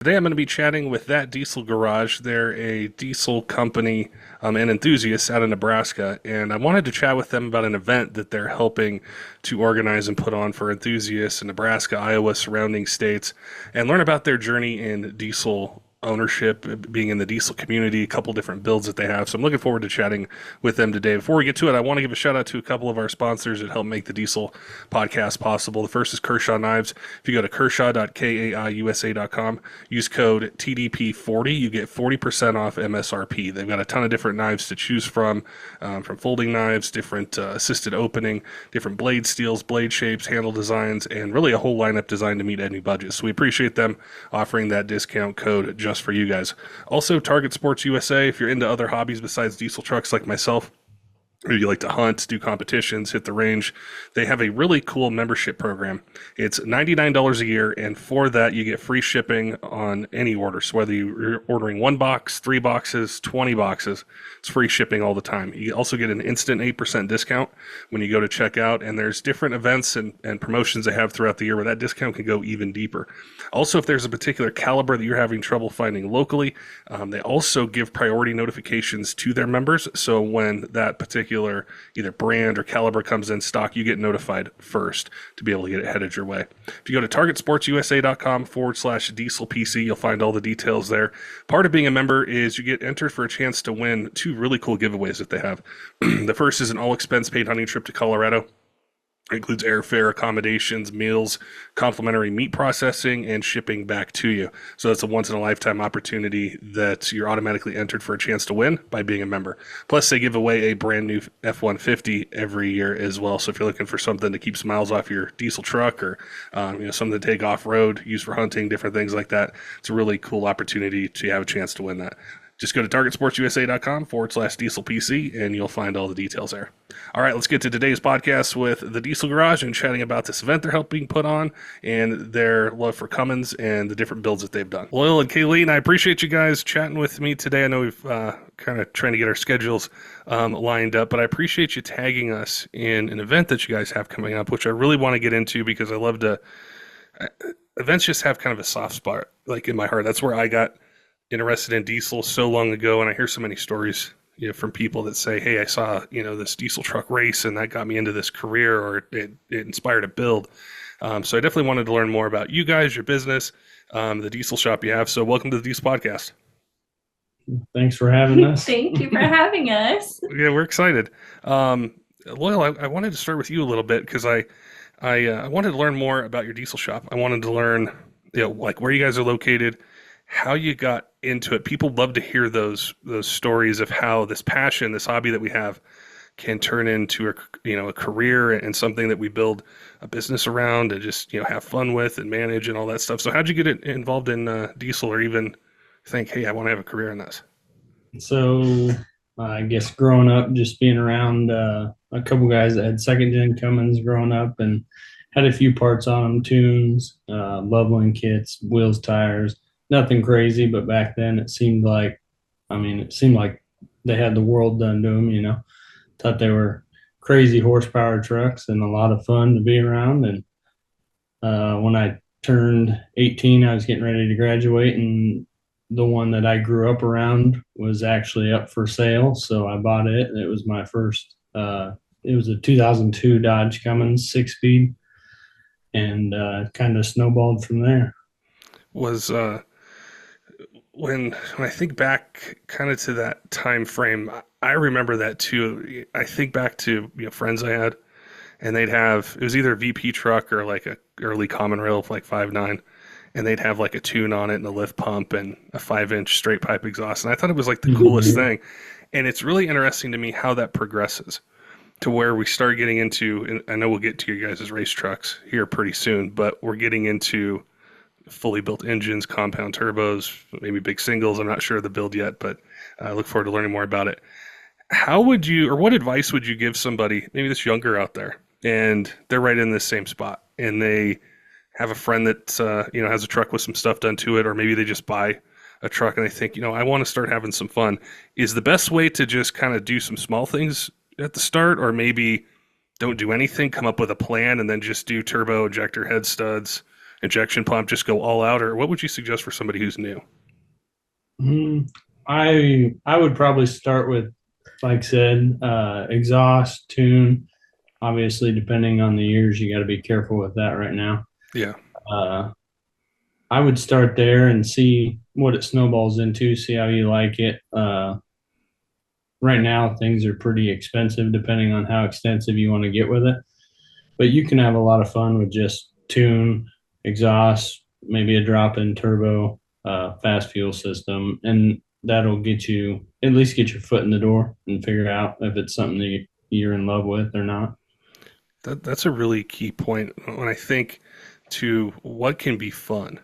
Today I'm going to be chatting with That Diesel Garage. They're a diesel company and enthusiasts out of Nebraska, and I wanted to chat with them about an event that they're helping to organize and put on for enthusiasts in Nebraska, Iowa, surrounding states, and learn about their journey in diesel ownership, being in the diesel community, a couple different builds that they have. So I'm looking forward to chatting with them today. Before we get to it, I want to give a shout out to a couple of our sponsors that help make the Diesel podcast possible. The first is Kershaw Knives. If you go to kershaw.kaiusa.com, use code TDP40, you get 40% off MSRP. They've got a ton of different knives to choose from folding knives, different assisted opening, different blade steels, blade shapes, handle designs, and really a whole lineup designed to meet any budget. So we appreciate them offering that discount code just for you guys. Also, Target Sports USA, if you're into other hobbies besides diesel trucks like myself, or you like to hunt, do competitions, hit the range, they have a really cool membership program. It's $99 a year, and for that, you get free shipping on any order. So whether you're ordering 1 box, 3 boxes, 20 boxes, it's free shipping all the time. You also get an instant 8% discount when you go to checkout, and there's different events and promotions they have throughout the year where that discount can go even deeper. Also, if there's a particular caliber that you're having trouble finding locally, they also give priority notifications to their members. So when that particular either brand or caliber comes in stock, you get notified first to be able to get it headed your way. If you go to targetsportsusa.com/dieselpc, you'll find all the details there. Part of being a member is you get entered for a chance to win 2 really cool giveaways that they have. The first is an all expense paid hunting trip to Colorado. It includes airfare, accommodations, meals, complimentary meat processing, and shipping back to you. So that's a once-in-a-lifetime opportunity that you're automatically entered for a chance to win by being a member. Plus, they give away a brand new F-150 every year as well. So if you're looking for something to keep some miles off your diesel truck or something to take off-road, use for hunting, different things like that, it's a really cool opportunity to have a chance to win that. Just go to targetsportsusa.com/dieselpc and you'll find all the details there. All right, let's get to today's podcast with the Diesel Garage and chatting about this event they're helping put on and their love for Cummins and the different builds that they've done. Loyal and Kayleen, I appreciate you guys chatting with me today. I know we've kind of trying to get our schedules lined up, but I appreciate you tagging us in an event that you guys have coming up, which I really want to get into because I love to. Events just have kind of a soft spot, like in my heart. That's where I got interested in diesel so long ago, and I hear so many stories from people that say, hey, I saw this diesel truck race and that got me into this career, or it inspired a build. So I definitely wanted to learn more about you guys, your business, the diesel shop you have. So welcome to the Diesel Podcast. Thanks for having us. Thank you for having us. Yeah, we're excited. Loyal, I wanted to start with you a little bit because I wanted to learn more about your diesel shop. I wanted to learn like where you guys are located, how you got into it. People love to hear those stories of how this passion, this hobby that we have, can turn into a career and something that we build a business around and just have fun with and manage and all that stuff. So how'd you get involved in diesel, or even think, hey, I want to have a career in this? So I guess growing up, just being around a couple guys that had second gen Cummins growing up and had a few parts on them, tunes, leveling kits, wheels, tires. Nothing crazy, but back then it seemed like they had the world done to them, Thought they were crazy horsepower trucks and a lot of fun to be around. And when I turned 18, I was getting ready to graduate, and the one that I grew up around was actually up for sale. So I bought it, and it was my first, it was a 2002 Dodge Cummins 6-speed, and kind of snowballed from there. Was when I think back kind of to that time frame, I remember that too. I think back to friends I had, and they'd have, it was either a VP truck or like a early common rail of like 5.9, and they'd have like a tune on it and a lift pump and a 5-inch straight pipe exhaust, and I thought it was like the coolest thing. And it's really interesting to me how that progresses to where we start getting into, and I know we'll get to your guys' race trucks here pretty soon, but we're getting into fully built engines, compound turbos, maybe big singles. I'm not sure of the build yet, but I look forward to learning more about it. How would you, or what advice would you give somebody, maybe that's younger out there, and they're right in this same spot, and they have a friend that has a truck with some stuff done to it, or maybe they just buy a truck and they think, I want to start having some fun. Is the best way to just kind of do some small things at the start, or maybe don't do anything, come up with a plan, and then just do turbo, injector, head studs, injection pump, just go all out, or what would you suggest for somebody who's new? Mm, I would probably start with, like I said, exhaust, tune. Obviously, depending on the years, you got to be careful with that right now. Yeah. Uh, I would start there and see what it snowballs into, see how you like it. Right now, things are pretty expensive depending on how extensive you want to get with it. But you can have a lot of fun with just tune, exhaust, maybe a drop-in turbo, fast fuel system, and that'll get you at least get your foot in the door and figure out if it's something that you're in love with or not. That's a really key point when I think to what can be fun.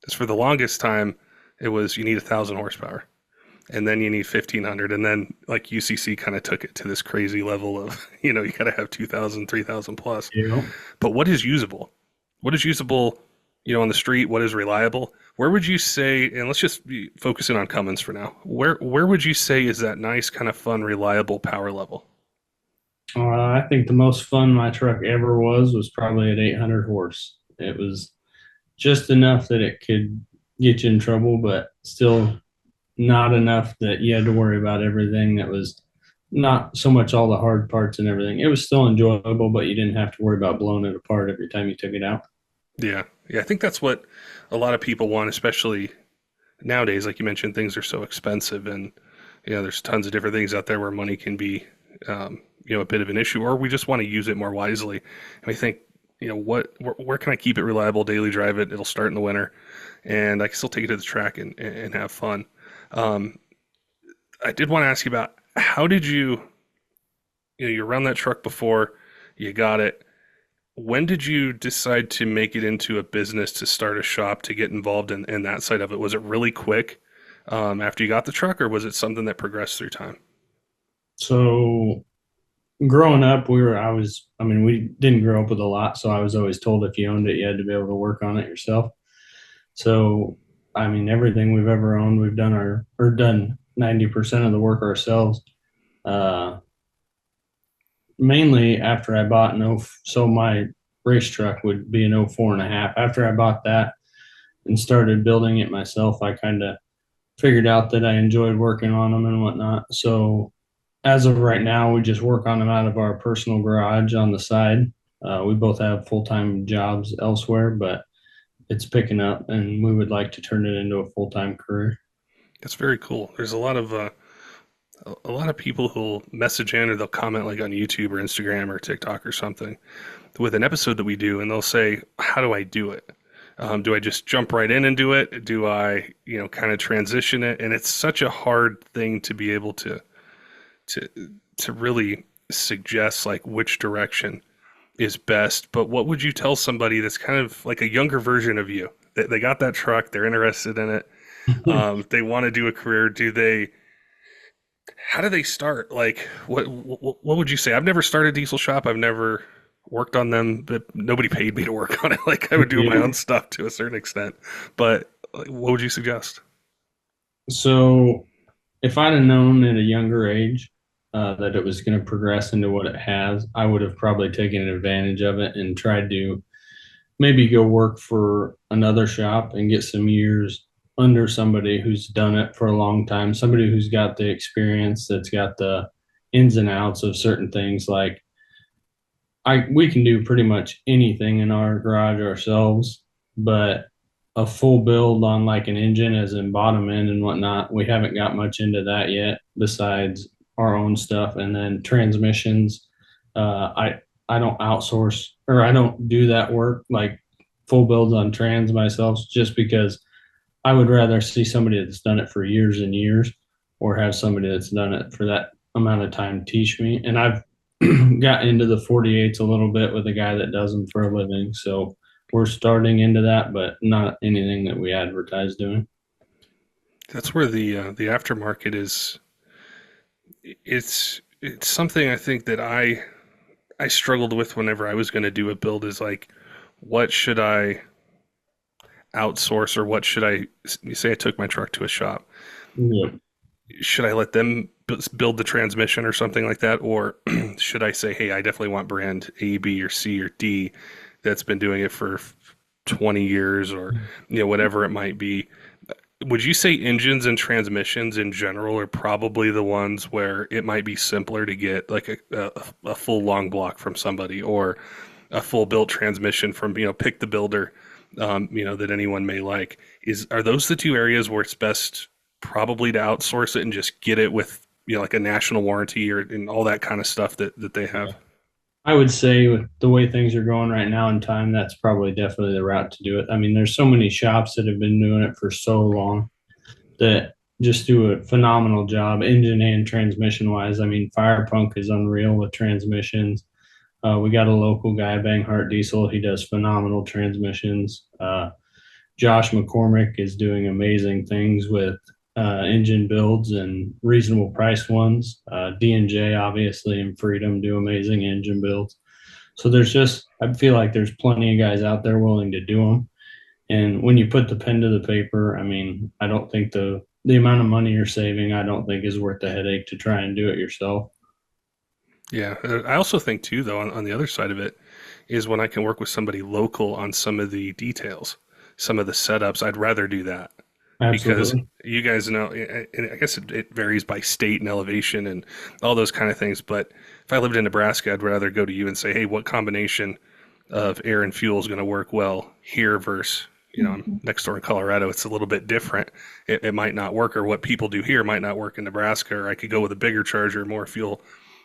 Because for the longest time, it was you need 1,000 horsepower, and then you need 1,500, and then like UCC kind of took it to this crazy level of you got to have 2,000, 3,000 plus. Yeah. But what is usable? What is usable, on the street? What is reliable? Where would you say? And let's just be focusing on Cummins for now. Where would you say is that nice kind of fun, reliable power level? I think the most fun my truck ever was probably at 800 horse. It was just enough that it could get you in trouble, but still not enough that you had to worry about everything. That was not so much all the hard parts and everything. It was still enjoyable, but you didn't have to worry about blowing it apart every time you took it out. Yeah, yeah. I think that's what a lot of people want, especially nowadays. Like you mentioned, things are so expensive, and there's tons of different things out there where money can be, a bit of an issue, or we just want to use it more wisely. And we think, where can I keep it reliable, daily drive it? It'll start in the winter, and I can still take it to the track and have fun. Um, I did want to ask you about how did you run that truck before you got it. When did you decide to make it into a business, to start a shop, to get involved in that side of it? Was it really quick after you got the truck, or was it something that progressed through time? So growing up, we didn't grow up with a lot. So I was always told if you owned it, you had to be able to work on it yourself. So, everything we've ever owned, we've done 90% of the work ourselves. Uh, Mainly after I bought so my race truck would be an 04.5. After I bought that and started building it myself, I kind of figured out that I enjoyed working on them and whatnot. So as of right now, we just work on them out of our personal garage on the side. We both have full-time jobs elsewhere, but it's picking up and we would like to turn it into a full-time career. That's very cool. There's a lot of people who'll message in or they'll comment like on YouTube or Instagram or TikTok or something with an episode that we do, and they'll say, "How do I do it? Do I just jump right in and do it? Do I, kind of transition it?" And it's such a hard thing to be able to to really suggest like which direction is best. But what would you tell somebody that's kind of like a younger version of you? They got that truck, they're interested in it, they want to do a career. How do they start? Like, what would you say? I've never started a diesel shop. I've never worked on them, but nobody paid me to work on it. Like, I would do my own stuff to a certain extent. But like, what would you suggest? So if I'd have known at a younger age that it was going to progress into what it has, I would have probably taken advantage of it and tried to maybe go work for another shop and get some years under somebody who's done it for a long time, somebody who's got the experience, that's got the ins and outs of certain things. Like we can do pretty much anything in our garage ourselves, but a full build on like an engine as in bottom end and whatnot, we haven't got much into that yet besides our own stuff. And then transmissions, I don't outsource, or I don't do that work like full builds on trans myself, just because I would rather see somebody that's done it for years and years, or have somebody that's done it for that amount of time teach me. And I've got into the 48s a little bit with a guy that does them for a living. So we're starting into that, but not anything that we advertise doing. That's where the aftermarket is. It's something I think that I struggled with whenever I was going to do a build, is like, what should I outsource, or what should I, you say I took my truck to a shop. Yep. Should I let them build the transmission or something like that? Or should I say, hey, I definitely want brand A, B, or C, or D that's been doing it for 20 years or whatever it might be. Would you say engines and transmissions in general are probably the ones where it might be simpler to get like a full long block from somebody, or a full built transmission from pick the builder, that anyone may like? Are those the two areas where it's best probably to outsource it and just get it with like a national warranty or and all that kind of stuff that they have? I would say with the way things are going right now in time, that's probably definitely the route to do it. I mean, there's so many shops that have been doing it for so long that just do a phenomenal job, engine and transmission wise. I mean, Fire Punk is unreal with transmissions. We got a local guy, Bang Heart Diesel. He does phenomenal transmissions. Josh McCormick is doing amazing things with engine builds and reasonable price ones. D&J obviously and Freedom do amazing engine builds. So I feel like there's plenty of guys out there willing to do them. And when you put the pen to the paper, I mean, I don't think the amount of money you're saving, I don't think is worth the headache to try and do it yourself. Yeah, I also think too, though, on the other side of it, is when I can work with somebody local on some of the details, some of the setups. I'd rather do that because Absolutely. you guys know, and I guess it varies by state and elevation and all those kind of things. But if I lived in Nebraska, I'd rather go to you and say, hey, what combination of air and fuel is going to work well here versus, I'm next door in Colorado. It's a little bit different. It might not work, or what people do here might not work in Nebraska, or I could go with a bigger charger, more fuel,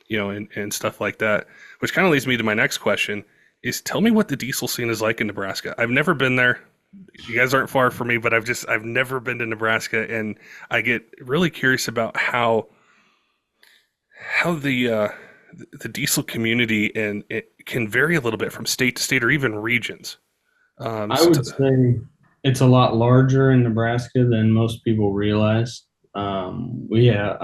and stuff like that. Which kind of leads me to my next question is, tell me what the diesel scene is like in Nebraska. I've never been there. You guys aren't far from me, but I've never been to Nebraska, and I get really curious about how the diesel community and it can vary a little bit from state to state or even regions. I would say it's a lot larger in Nebraska than most people realize. We have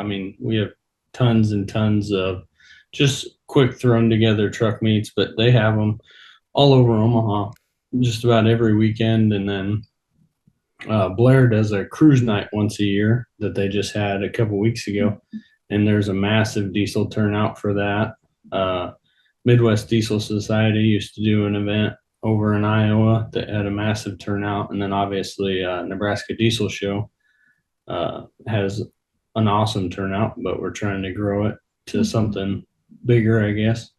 tons and tons of just quick thrown together truck meets, but they have them all over Omaha, just about every weekend. And then Blair does a cruise night once a year that they just had a couple weeks ago, and there's a massive diesel turnout for that. Midwest Diesel Society used to do an event over in Iowa that had a massive turnout, and then obviously Nebraska Diesel Show has an awesome turnout, but we're trying to grow it to something bigger, I guess.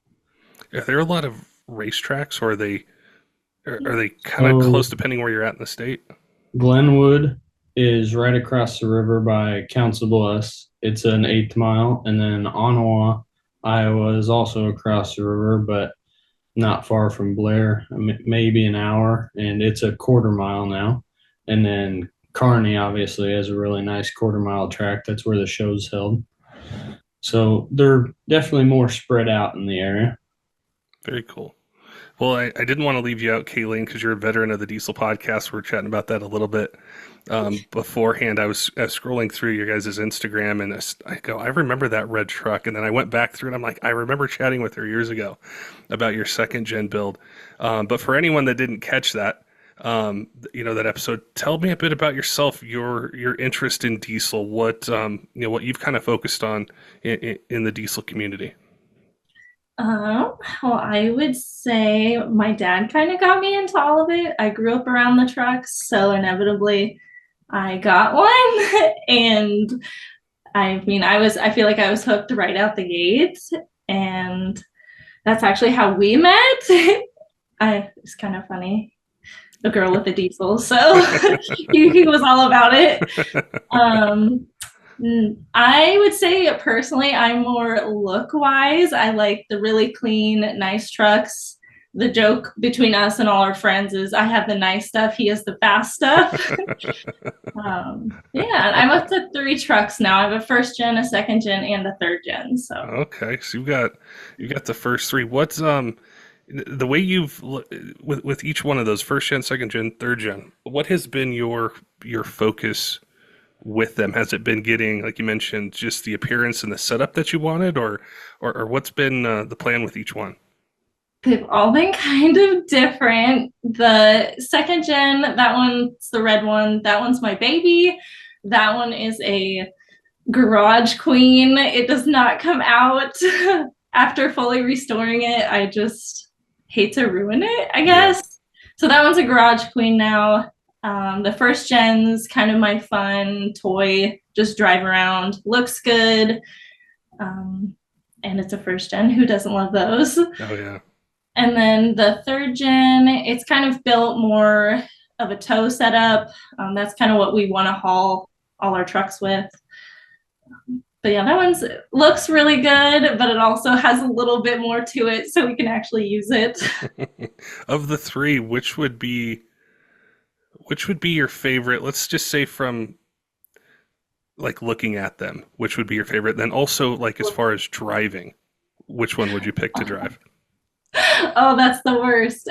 Are there a lot of racetracks, or are they kind of close depending where you're at in the state? Glenwood is right across the river by Council Bluffs. It's an 8th mile, and then Ottawa, Iowa is also across the river, but not far from Blair, maybe an hour, and it's a 1/4 mile now. And then Kearney obviously has a really nice 1/4 mile track. That's where the show's held. So they're definitely more spread out in the area. Very cool. Well, I didn't want to leave you out, Kayleen, because you're a veteran of the Diesel podcast. We're chatting about that a little bit beforehand. I was scrolling through your guys' Instagram, and I go, I remember that red truck. And then I went back through, and I'm like, I remember chatting with her years ago about your 2nd-gen build. But for anyone that didn't catch that, that episode, tell me a bit about yourself, your interest in diesel, what you've kind of focused on in the diesel community. Well, I would say my dad kind of got me into all of it. I grew up around the trucks, so inevitably I got one. And I feel like I was hooked right out the gate. And that's actually how we met. It's kind of funny. A girl with a diesel, so he was all about it. I would say personally, I'm more look-wise. I like the really clean, nice trucks. The joke between us and all our friends is I have the nice stuff, he has the fast stuff. I'm up to 3 trucks now. I have a 1st-gen, a 2nd-gen, and a 3rd-gen. So okay, so you got the first 3. What's the way you've with each one of those 1st-gen, 2nd-gen, 3rd-gen? What has been your focus with them? Has it been getting, like you mentioned, just the appearance and the setup that you wanted, or what's been the plan with each one? they've all been kind of different. The 2nd-gen, that one's the red one. That one's my baby. That one is a garage queen. It does not come out after fully restoring it. I just hate to ruin it, I guess. So that one's a garage queen now. The first gen's kind of my fun toy, just drive around, looks good. And it's a first gen. Who doesn't love those? Oh, yeah. And then the third gen, it's kind of built more of a tow setup. That's kind of what we want to haul all our trucks with. But yeah, that one looks really good, but it also has a little bit more to it, so we can actually use it. Of the three, which would be your favorite? Let's just say from like looking at them, which would be your favorite? Then also like as far as driving, which one would you pick to drive? Oh, that's the worst.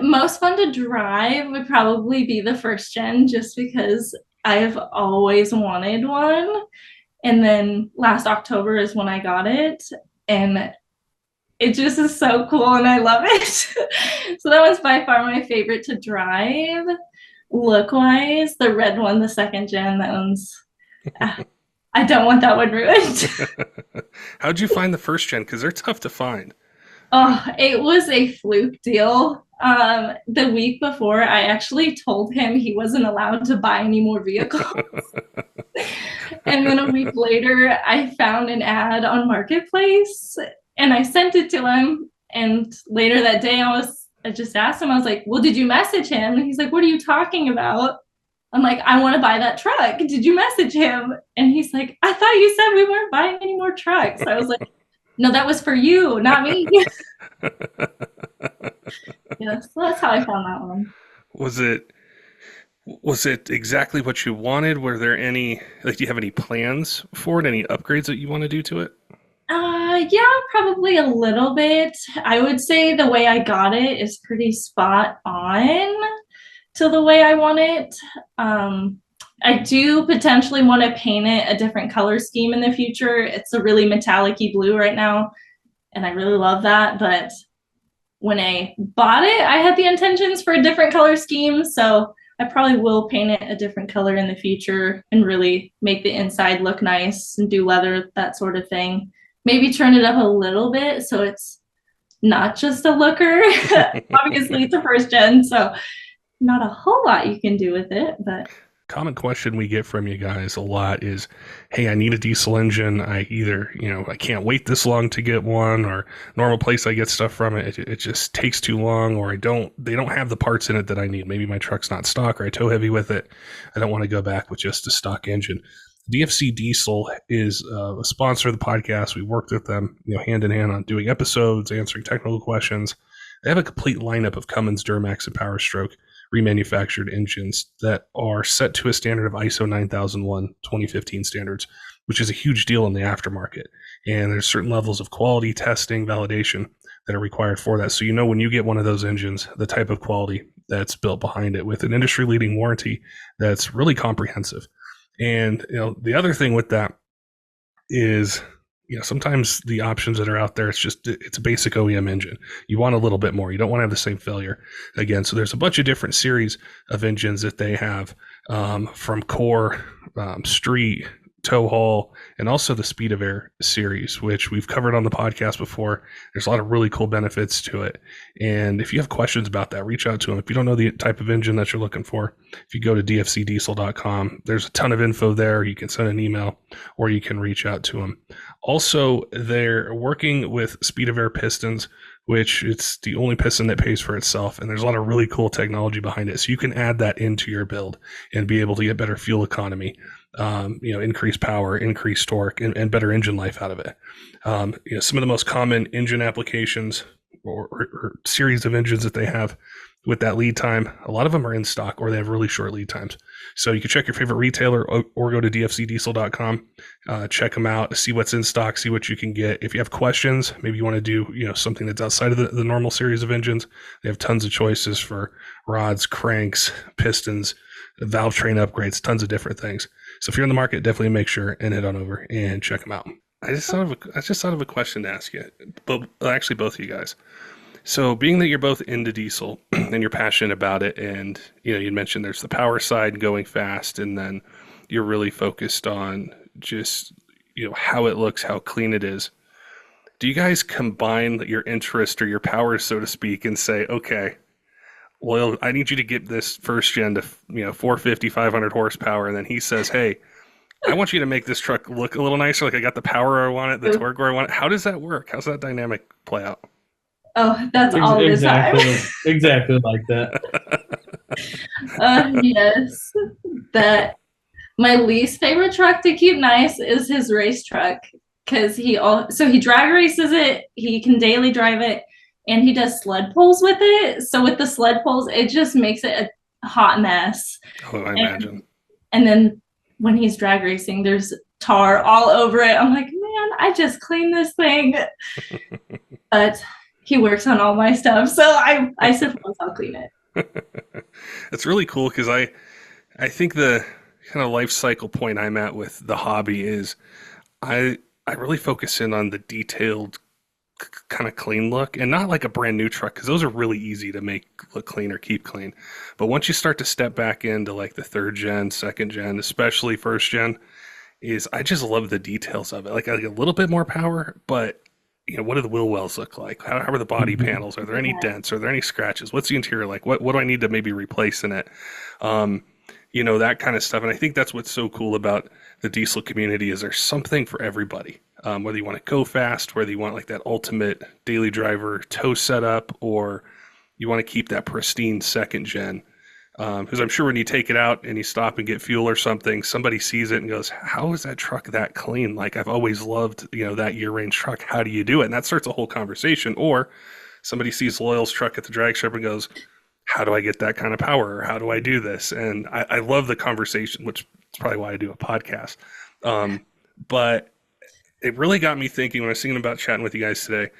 Most fun to drive would probably be the first gen, just because I've always wanted one. And then last October is when I got it, and it just is so cool and I love it. So that was by far my favorite to drive. Look wise, the red one, the second gen, that one's I don't want that one ruined. How'd you find the first gen? Because they're tough to find. Oh, it was a fluke deal. The week before, I actually told him he wasn't allowed to buy any more vehicles. And then a week later, I found an ad on Marketplace and I sent it to him. And later that day, I just asked him, I was like, well, did you message him? And he's like, what are you talking about? I'm like, I want to buy that truck. Did you message him? And he's like, I thought you said we weren't buying any more trucks. I was like, no, that was for you, not me. Yeah, so that's how I found that one. Was it exactly what you wanted? Were there any, like, do you have any plans for it? Any upgrades that you want to do to it? Yeah, probably a little bit. I would say the way I got it is pretty spot on to the way I want it. I do potentially want to paint it a different color scheme in the future. It's a really metallic-y blue right now, and I really love that. But when I bought it, I had the intentions for a different color scheme, so I probably will paint it a different color in the future and really make the inside look nice and do leather, that sort of thing. Maybe turn it up a little bit so it's not just a looker. Obviously, it's a first gen, so not a whole lot you can do with it, but Common question we get from you guys a lot is, hey, I need a diesel engine. I either, I can't wait this long to get one, or normal place I get stuff from it just takes too long, or they don't have the parts in it that I need. Maybe my truck's not stock, or I tow heavy with it. I don't want to go back with just a stock engine. DFC Diesel is a sponsor of the podcast. We worked with them, hand in hand on doing episodes, answering technical questions. They have a complete lineup of Cummins, Duramax, and Power Stroke remanufactured engines that are set to a standard of ISO 9001 2015 standards, which is a huge deal in the aftermarket. And there's certain levels of quality testing, validation that are required for that. So when you get one of those engines, the type of quality that's built behind it with an industry-leading warranty that's really comprehensive. And the other thing with that is, sometimes the options that are out there, it's a basic OEM engine. You want a little bit more. You don't want to have the same failure again. So there's a bunch of different series of engines that they have, from core, street, tow haul, and also the Speed of Air series, which we've covered on the podcast before. There's a lot of really cool benefits to it. And if you have questions about that, reach out to them. If you don't know the type of engine that you're looking for, if you go to dfcdiesel.com, there's a ton of info there. You can send an email or you can reach out to them. Also, they're working with Speed of Air pistons, which it's the only piston that pays for itself. And there's a lot of really cool technology behind it. So you can add that into your build and be able to get better fuel economy, increase power, increase torque, and better engine life out of it. Some of the most common engine applications or series of engines that they have with that lead time, a lot of them are in stock or they have really short lead times. So you can check your favorite retailer or go to dfcdiesel.com, check them out, see what's in stock, see what you can get. If you have questions, maybe you want to do something that's outside of the normal series of engines, they have tons of choices for rods, cranks, pistons, valve train upgrades, tons of different things. So if you're in the market, definitely make sure and head on over and check them out. I just thought of a question to ask you, but actually both of you guys. So being that you're both into diesel and you're passionate about it, and you mentioned there's the power side going fast, and then you're really focused on just how it looks, how clean it is. Do you guys combine your interest or your powers, so to speak, and say, okay, well, I need you to get this first gen to 450, 500 horsepower, and then he says, hey, I want you to make this truck look a little nicer, like I got the power I want it, the torque where I want it. How does that work? How's that dynamic play out? Oh, that's all the time. Exactly like that. Yes, that my least favorite truck to keep nice is his race truck, because he drag races it, he can daily drive it, and he does sled pulls with it. So with the sled pulls, it just makes it a hot mess. Oh, I imagine. And then when he's drag racing, there's tar all over it. I'm like, man, I just cleaned this thing. But he works on all my stuff, so I suppose I'll clean it. It's really cool because I think the kind of life cycle point I'm at with the hobby is I really focus in on the detailed kind of clean look, and not like a brand new truck, because those are really easy to make look clean or keep clean. But once you start to step back into like the third gen, second gen, especially first gen, is I just love the details of it. Like a little bit more power, but what do the wheel wells look like? How are the body panels? Are there any dents? Are there any scratches? What's the interior like? What do I need to maybe replace in it? That kind of stuff. And I think that's what's so cool about the diesel community is there's something for everybody. Whether you want to go fast, whether you want like that ultimate daily driver tow setup, or you want to keep that pristine second gen. Because I'm sure when you take it out and you stop and get fuel or something, somebody sees it and goes, how is that truck that clean? Like, I've always loved, that year range truck. How do you do it? And that starts a whole conversation. Or somebody sees Loyal's truck at the drag strip and goes, how do I get that kind of power? Or how do I do this? And I love the conversation, which is probably why I do a podcast. But it really got me thinking when I was thinking about chatting with you guys today.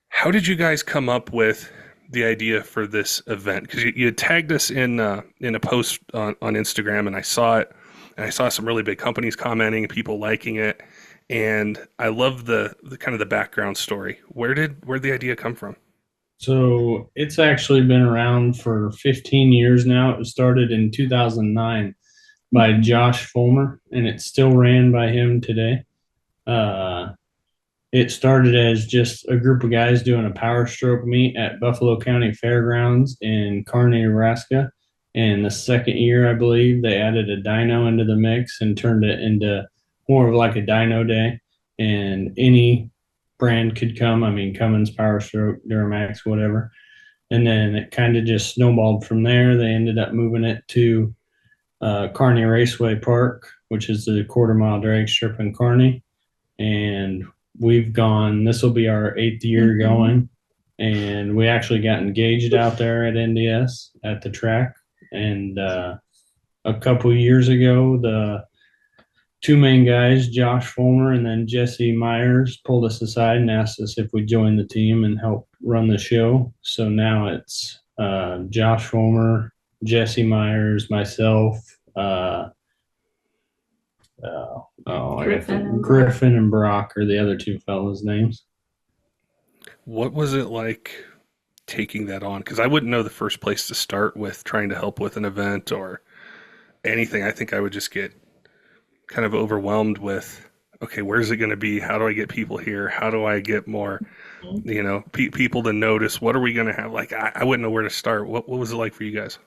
How did you guys come up with the idea for this event? Because you had tagged us in a post on Instagram, and I saw it, and I saw some really big companies commenting, people liking it, and I love the kind of the background story. Where'd the idea come from? So it's actually been around for 15 years now. It was started in 2009 by Josh Fulmer, and it's still ran by him today. It started as just a group of guys doing a power stroke meet at Buffalo County Fairgrounds in Kearney, Nebraska. And the second year, I believe, they added a dyno into the mix and turned it into more of like a dyno day. And any brand could come. I mean, Cummins, Power Stroke, Duramax, whatever. And then it kind of just snowballed from there. They ended up moving it to Kearney Raceway Park, which is the quarter-mile drag strip in Kearney. And this will be our 8th year going. And we actually got engaged out there at NDS at the track. And a couple years ago, the two main guys, Josh Fulmer and then Jesse Myers, pulled us aside and asked us if we'd join the team and help run the show. So now it's Josh Fulmer, Jesse Myers, myself, Griffin and Brock are the other two fellas' names. What was it like taking that on? Because I wouldn't know the first place to start with trying to help with an event or anything. I think I would just get kind of overwhelmed with, okay, where's it going to be? How do I get people here? How do I get more, people to notice? What are we going to have? Like, I wouldn't know where to start. What was it like for you guys?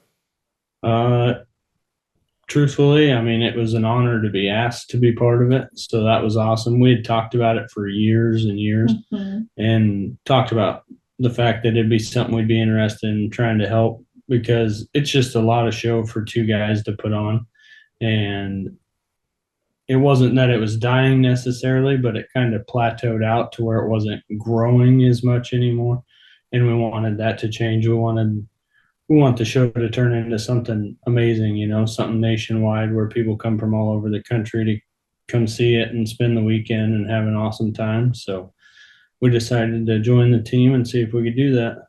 Truthfully, I mean, it was an honor to be asked to be part of it. So that was awesome. We had talked about it for years and years and talked about the fact that it'd be something we'd be interested in trying to help, because it's just a lot of show for two guys to put on. And it wasn't that it was dying necessarily, but it kind of plateaued out to where it wasn't growing as much anymore. And we wanted that to change. We want the show to turn into something amazing, something nationwide where people come from all over the country to come see it and spend the weekend and have an awesome time. So we decided to join the team and see if we could do that.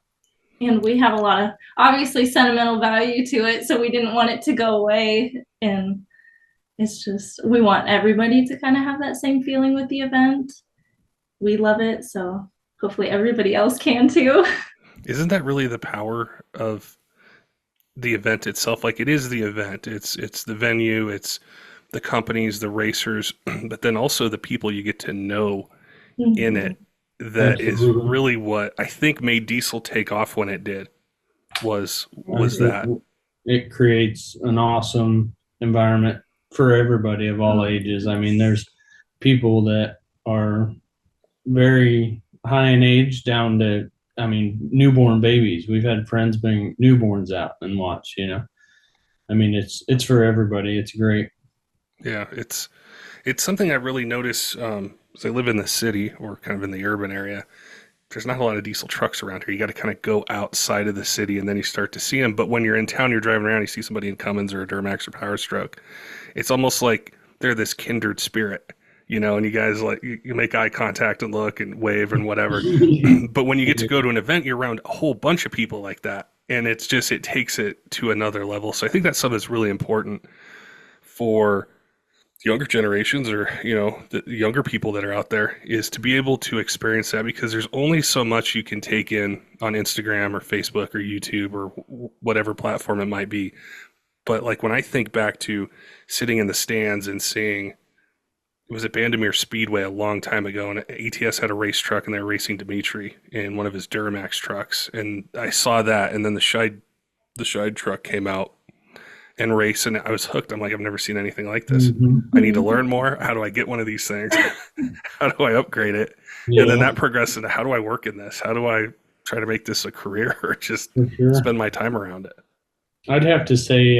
And we have a lot of obviously sentimental value to it, so we didn't want it to go away. And it's just, we want everybody to kind of have that same feeling with the event. We love it, so hopefully everybody else can too. Isn't that really the power of the event itself? Like, it is the event, it's the venue, it's the companies, the racers, but then also the people you get to know in it. that is Absolutely. really what I think made diesel take off when it did. Was It, that? it creates an awesome environment for everybody of all ages. I mean, there's people that are very high in age down to, I mean, newborn babies. We've had friends bring newborns out and watch, you know. I mean, it's for everybody. It's great. Yeah, it's something I really notice. 'Cause I live in the city or kind of in the urban area. There's not a lot of diesel trucks around here. You got to kind of go outside of the city and then you start to see them. But when you're in town, you're driving around, you see somebody in Cummins or a Duramax or Power Stroke. It's almost like they're this kindred spirit, and you guys like you make eye contact and look and wave and whatever. But when you get to go to an event, you're around a whole bunch of people like that. And it takes it to another level. So I think that's something that's really important for younger generations or the younger people that are out there is to be able to experience that because there's only so much you can take in on Instagram or Facebook or YouTube or whatever platform it might be. But like when I think back to sitting in the stands and seeing it was at Bandimere Speedway a long time ago, and ATS had a race truck, and they were racing Dimitri in one of his Duramax trucks, and I saw that, and then the Scheid truck came out and raced, and I was hooked. I'm like, I've never seen anything like this. I need to learn more. How do I get one of these things? How do I upgrade it? Yeah, And then that progressed into how do I work in this? How do I try to make this a career or just for sure. spend my time around it? I'd have to say,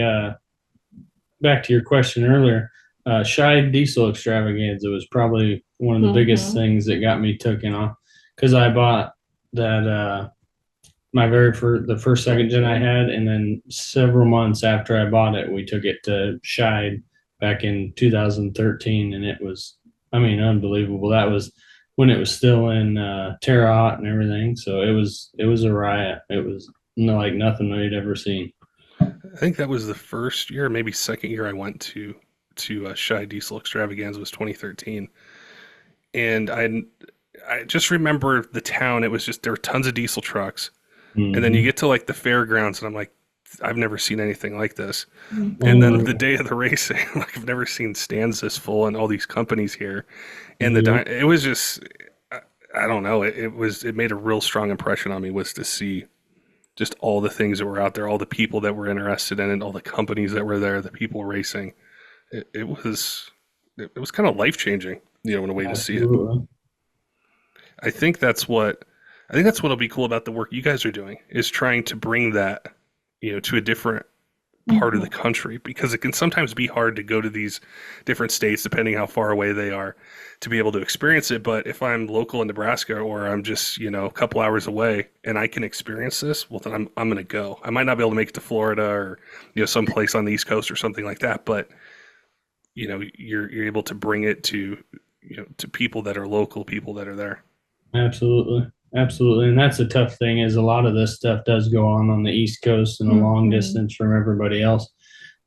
back to your question earlier, Scheid Diesel Extravaganza was probably one of the biggest things that got me taken off because I bought that the first second gen I had, and then several months after I bought it, we took it to Scheid back in 2013, and it was, I mean, unbelievable. That was when it was still in Terre Haute and everything, so it was a riot. It was like nothing we'd ever seen. I think that was the first year, maybe second year I went to Scheid Diesel Extravaganza was 2013, and I just remember the town. It was just there were tons of diesel trucks, and then you get to like the fairgrounds, and I'm like, I've never seen anything like this. And then the day of the racing, like I've never seen stands this full and all these companies here, and it was just I don't know. It made a real strong impression on me was to see just all the things that were out there, all the people that were interested in it, all the companies that were there, the people racing. It was kind of life changing, in a way to see it. I think that's what'll be cool about the work you guys are doing is trying to bring that, to a different part of the country because it can sometimes be hard to go to these different states depending how far away they are to be able to experience it. But if I'm local in Nebraska or I'm just, a couple hours away and I can experience this, well, then I'm going to go. I might not be able to make it to Florida or, someplace on the East Coast or something like that. But, you're able to bring it to, to people that are local, people that are there. Absolutely. Absolutely. And that's the tough thing is a lot of this stuff does go on the East Coast and a long distance from everybody else.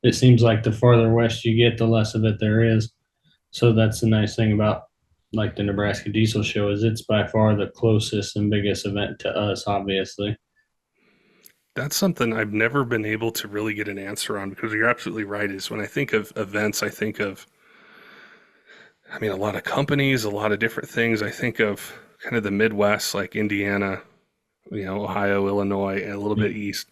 It seems like the farther west you get, the less of it there is. So that's the nice thing about like the Nebraska Diesel Show is it's by far the closest and biggest event to us, obviously. That's something I've never been able to really get an answer on because you're absolutely right. Is when I think of events, I think of, a lot of companies, a lot of different things. I think of kind of the Midwest, like Indiana, Ohio, Illinois, and a little bit east.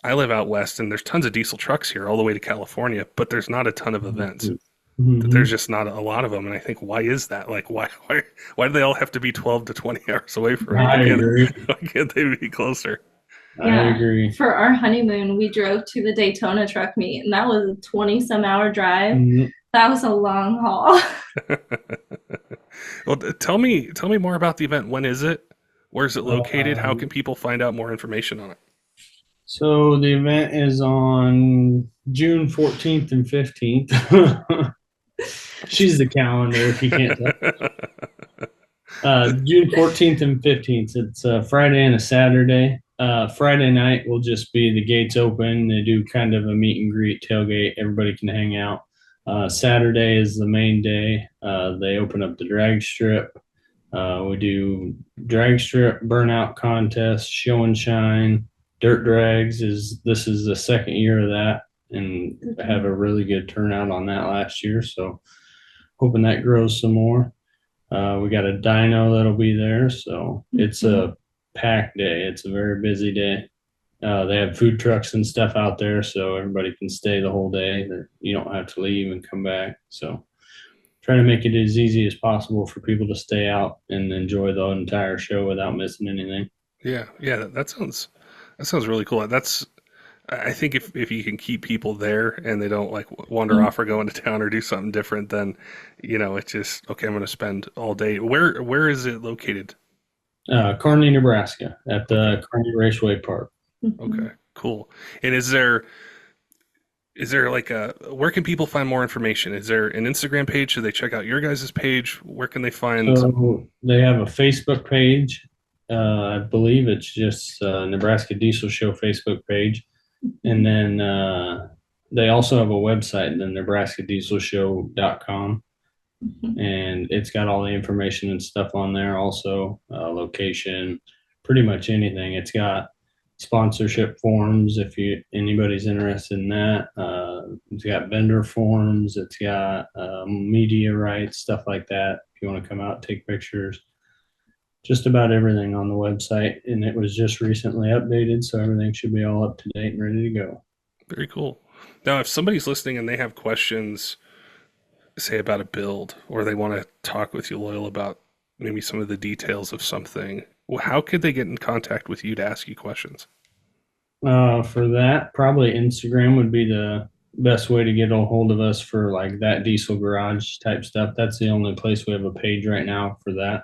I live out west, and there's tons of diesel trucks here all the way to California, but there's not a ton of events. There's just not a lot of them, and I think, why is that? Like, why do they all have to be 12 to 20 hours away from me? I agree. Why can't they be closer? I agree. For our honeymoon, we drove to the Daytona truck meet, and that was a 20-some-hour drive. That was a long haul. Well, tell me more about the event. When is it? Where is it located? How can people find out more information on it? So the event is on June 14th and 15th. She's the calendar if you can't tell. June 14th and 15th. It's a Friday and a Saturday. Friday night will just be the gates open. They do kind of a meet and greet tailgate. Everybody can hang out. Saturday is the main day. They open up the drag strip. We do drag strip, burnout contest, show and shine, dirt drags. This is the second year of that, and have a really good turnout on that last year. So hoping that grows some more. We got a dyno that'll be there, so it's a packed day. It's a very busy day. They have food trucks and stuff out there, so everybody can stay the whole day. That you don't have to leave and come back. So try to make it as easy as possible for people to stay out and enjoy the entire show without missing anything. Yeah, yeah, that sounds really cool. I think if you can keep people there and they don't like wander off or go into town or do something different, then it's just okay. I'm going to spend all day. Where is it located? Kearney, Nebraska, at the Kearney Raceway Park. Okay, cool. And is there like where can people find more information? Is there an Instagram page? Should they check out your guys' page? Where can they find? So they have a Facebook page. I believe it's just Nebraska Diesel Show Facebook page. And then they also have a website, the nebraskadieselshow.com. And it's got all the information and stuff on there, also location, pretty much anything. It's got sponsorship forms if anybody's interested in that. It's got vendor forms. It's got media rights, stuff like that. If you want to come out, take pictures, just about everything on the website. And it was just recently updated, so everything should be all up to date and ready to go. Very cool. Now, if somebody's listening and they have questions, say about a build, or they want to talk with you, Loyal, about maybe some of the details of something, how could they get in contact with you to ask you questions? For that, probably Instagram would be the best way to get a hold of us for like that diesel garage type stuff. That's the only place we have a page right now for that.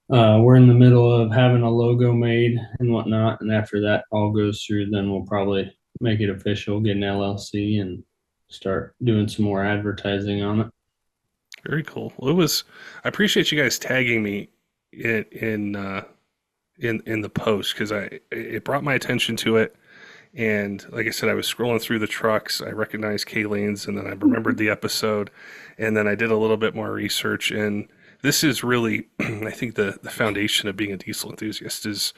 We're in the middle of having a logo made and whatnot, and after that all goes through, then we'll probably make it official, get an LLC, and start doing some more advertising on it. Very cool. Well, I appreciate you guys tagging me in the post, because it brought my attention to it. And like I said, I was scrolling through the trucks. I recognized Kayleen's, and then I remembered the episode, and then I did a little bit more research. And this is really, I think, the foundation of being a diesel enthusiast is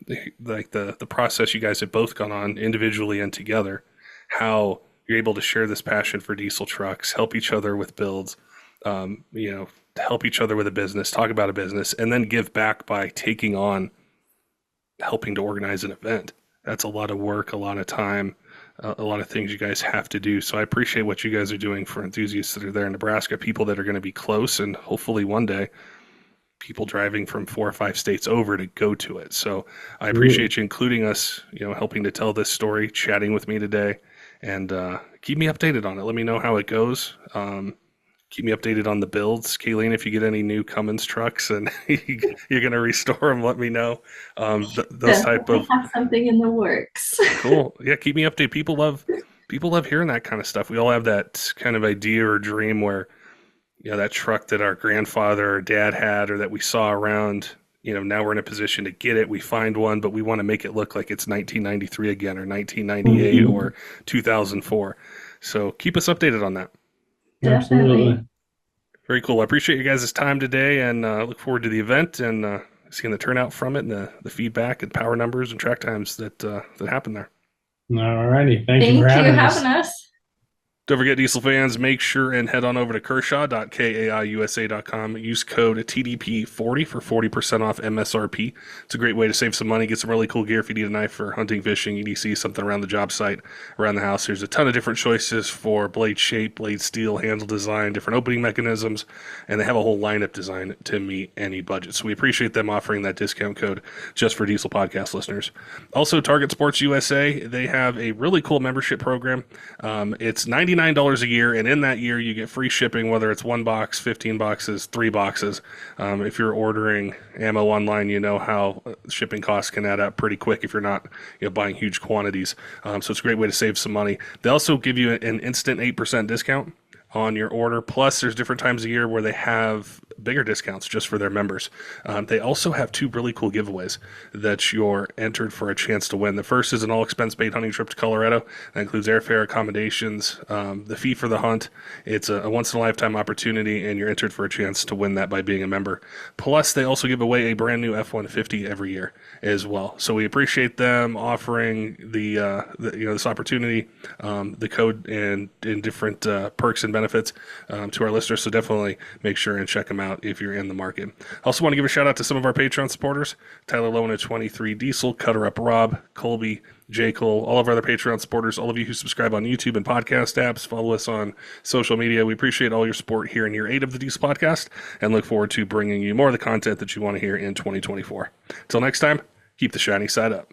the process you guys have both gone on individually and together. How you're able to share this passion for diesel trucks, help each other with builds, help each other with a business, talk about a business, and then give back by taking on helping to organize an event. That's a lot of work, a lot of time, a lot of things you guys have to do. So I appreciate what you guys are doing for enthusiasts that are there in Nebraska, people that are going to be close, and hopefully one day people driving from 4 or 5 states over to go to it. So I appreciate you including us, helping to tell this story, chatting with me today, and keep me updated on it. Let me know how it goes. Keep me updated on the builds. Kayleen, if you get any new Cummins trucks and you're going to restore them, let me know. Those type of have something in the works. Cool. Yeah, keep me updated. People love hearing that kind of stuff. We all have that kind of idea or dream where, that truck that our grandfather or dad had, or that we saw around, now we're in a position to get it. We find one, but we want to make it look like it's 1993 again, or 1998 or 2004. So keep us updated on that. Absolutely. Very cool. I appreciate you guys' time today, and look forward to the event and seeing the turnout from it, and the feedback and power numbers and track times that happen there. All righty. Thank you for having us. Don't forget, diesel fans, make sure and head on over to kershaw.kaiusa.com. Use code TDP40 for 40% off MSRP. It's a great way to save some money, get some really cool gear if you need a knife for hunting, fishing, EDC, something around the job site, around the house. There's a ton of different choices for blade shape, blade steel, handle design, different opening mechanisms, and they have a whole lineup designed to meet any budget. So we appreciate them offering that discount code just for Diesel Podcast listeners. Also, Target Sports USA, they have a really cool membership program. It's $99 a year, and in that year you get free shipping, whether it's 1 box, 15 boxes, 3 boxes. If you're ordering ammo online, you know how shipping costs can add up pretty quick if you're not buying huge quantities. So it's a great way to save some money. They also give you an instant 8% discount on your order. Plus, there's different times a year where they have bigger discounts just for their members. They also have 2 really cool giveaways that you're entered for a chance to win. The first is an all-expense-paid hunting trip to Colorado. That includes airfare, accommodations, the fee for the hunt. It's a once-in-a-lifetime opportunity, and you're entered for a chance to win that by being a member. Plus, they also give away a brand new F-150 every year as well. So we appreciate them offering this opportunity, the code, and different perks and benefits to our listeners. So definitely make sure and check them out out if you're in the market. I also want to give a shout out to some of our Patreon supporters: Tyler Loewen at 23 Diesel, CUTTERUP Rob, Colby, J. Cole, all of our other Patreon supporters, all of you who subscribe on YouTube and podcast apps, follow us on social media. We appreciate all your support here in year 8 of the Diesel Podcast and look forward to bringing you more of the content that you want to hear in 2024. Until next time, keep the shiny side up.